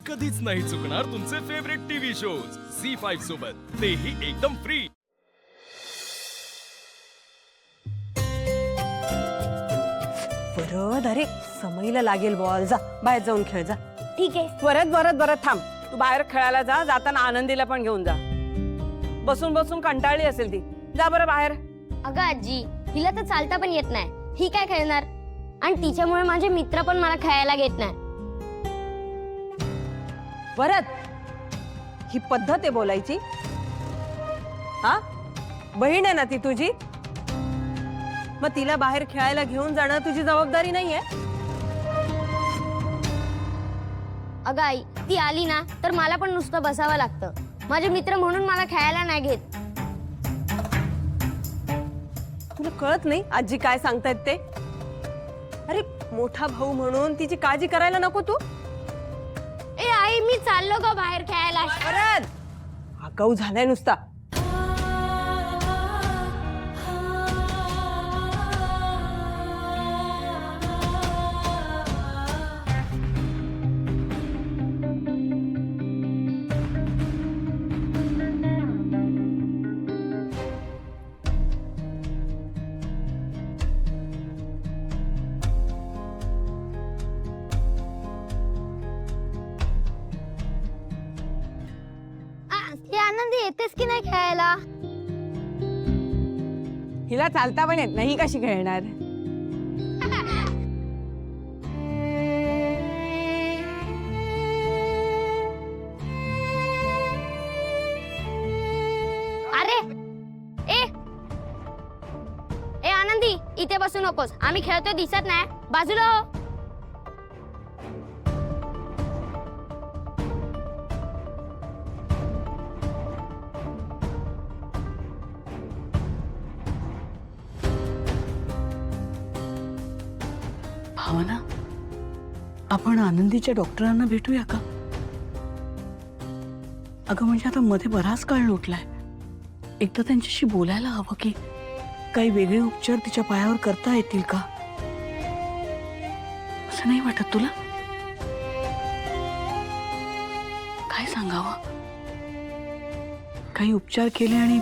कधीच नाही चुकणार तुमचे फेवरेट टीव्ही शोज झी5 सोबत, तेही एकदम फ्री। वरद, अरे समईला लागेल बॉल, जा बाहेर जाऊन खेळ जा। ठीक आहे। वरद थांब, तू बाहेर खेळायला जा, जाताना आनंदीला पण घेऊन जा। बसून बसून कंटाळली असेल ती, जा बरं बाहेर। अगं आजी, हिला तर चालता पण येत नाही, ही काय खेळणार? आणि तिच्यामुळे माझे मित्र पण मला खेळायला घेत नाही। वरद, ही पद्धत आहे बोलायची? हा, बहीण आहे ना ती तुझी, मग तिला बाहेर खेळायला घेऊन जाणं तुझी जबाबदारी नाहीये? अगं आई, ती आली ना तर मला पण नुसतं बसावं लागतं, माझे मित्र म्हणून मला खेळायला नाही घेत। तुला कळत नाही आजी काय सांगतायत ते? अरे मोठा भाऊ म्हणून तिची काळजी करायला नको तू? ए आई, मी चाललो ग बाहेर खेळायला। वरद, आगाऊ झालाय नुसता। हे आनंदी येतेस की नाही खेळायला? हिला चालता पण येत नाही, कशी खेळणार? अरे ए ए आनंदी, इथे बसू नकोस, आम्ही खेळतोय दिसत नाही, बाजूला हो। भावना, आपण आनंदीच्या डॉक्टरांना भेटूया का? अगं म्हणजे आता मध्ये बराच काळ लोटलाय, एकदा त्यांच्याशी बोलायला हवं की काही वेगळे उपचार तिच्या पायावर करता येतील का? असं नाही वाटत तुला? काय सांगावं? काही उपचार केले आणि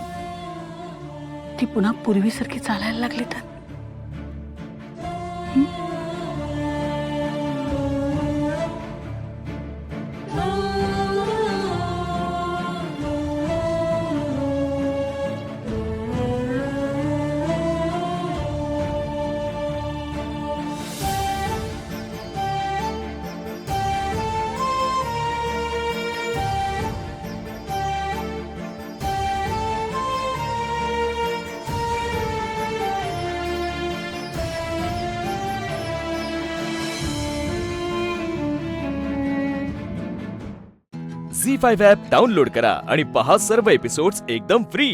ती पुन्हा पूर्वीसारखी चालायला लागली तर? झी5 ॲप डाउनलोड करा आणि पहा सर्व एपिसोड्स एकदम फ्री।